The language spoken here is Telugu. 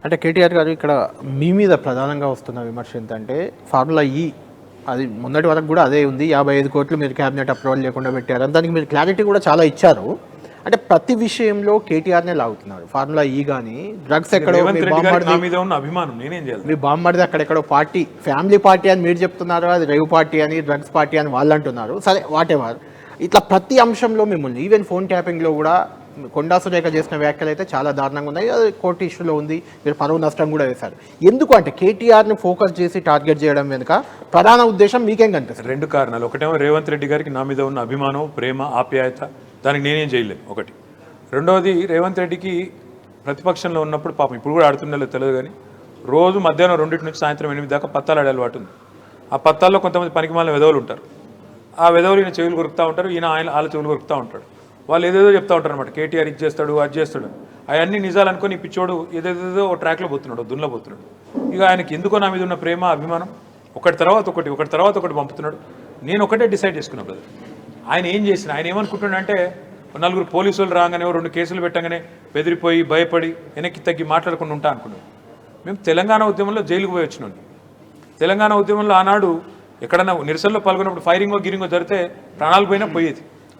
అంటే కేటీఆర్ గారు ఇక్కడ మీ మీద ప్రధానంగా వస్తున్న విమర్శ ఏంటంటే ఫార్ములా ఈ అది మొన్నటి వరకు కూడా అదే ఉంది. 55 కోట్లు మీరు క్యాబినెట్ అప్రూవల్ లేకుండా పెట్టారు. దానికి మీరు క్లారిటీ కూడా చాలా ఇచ్చారు. అంటే ప్రతి విషయంలో కేటీఆర్నే లాగుతున్నారు. ఫార్ములా ఈ కానీ డ్రగ్స్ ఎక్కడో మీ బామ్మడిది అక్కడెక్కడో పార్టీ ఫ్యామిలీ పార్టీ అని మీరు చెప్తున్నారు, అది రేవ్ పార్టీ అని డ్రగ్స్ పార్టీ అని వాళ్ళు అంటున్నారు. సరే వాట్ ఎవర్, ఇట్లా ప్రతి అంశంలో మిమ్మల్ని ఈవెన్ ఫోన్ ట్యాపింగ్లో కూడా కొండా సురేఖ చేసిన వ్యాఖ్యలు అయితే చాలా దారుణంగా ఉన్నాయి. అది కోర్టు ఇష్యూలో ఉంది. మీరు పరువు నష్టం కూడా వేశారు. ఎందుకు అంటే కేటీఆర్ని ఫోకస్ చేసి టార్గెట్ చేయడం వెనుక ప్రధాన ఉద్దేశం మీకేం కనిపిస్తుంది? రెండు కారణాలు. ఒకటేమో రేవంత్ రెడ్డి గారికి నా మీద ఉన్న అభిమానం, ప్రేమ, ఆప్యాయత, దానికి నేనేం చేయలేను ఒకటి. రెండవది, రేవంత్ రెడ్డికి ప్రతిపక్షంలో ఉన్నప్పుడు పాపం ఇప్పుడు కూడా ఆడుతుండలేదు తెలియదు కానీ రోజు మధ్యాహ్నం 2 నుంచి సాయంత్రం 8 దాకా పత్తాలు ఆడే అలవాటు ఉంది. ఆ పత్తాల్లో కొంతమంది పనికిమాలిన వెధవులు ఉంటారు. ఆ వెధవులు ఈయన చెవులు కొరుకుతూ ఉంటారు, ఈయన వాళ్ళ చెవులు కొరుకుతూ ఉంటాడు. వాళ్ళు ఏదేదో చెప్తా ఉంటారు అనమాట. కేటీఆర్ ఇది చేస్తాడు, అది చేస్తాడు, అవన్నీ నిజాలు అనుకుని ఈ పిచ్చోడు ఏదేదో ఒక ట్రాక్లో పోతున్నాడు, దున్లో పోతున్నాడు. ఇక ఆయనకి ఎందుకో నా మీద ఉన్న ప్రేమ, అభిమానం ఒకటి తర్వాత ఒకటి పంపుతున్నాడు. నేను ఒకటే డిసైడ్ చేసుకున్నాను బ్రదర్. ఆయన ఏం చేసిన, ఆయన ఏమనుకుంటున్నాడు అంటే 4 పోలీసులు రాగానే 2 కేసులు పెట్టగానే బెదిరిపోయి భయపడి వెనక్కి తగ్గి మాట్లాడకుండా ఉంటా అనుకున్నాడు. మేము తెలంగాణ ఉద్యమంలో జైలుకు పోయి వచ్చినాం. తెలంగాణ ఉద్యమంలో ఆనాడు ఎక్కడన్నా నిరసనలో పాల్గొన్నప్పుడు ఫైరింగో గిరింగో జరిగితే ప్రాణాలు పోయినా పోయేది.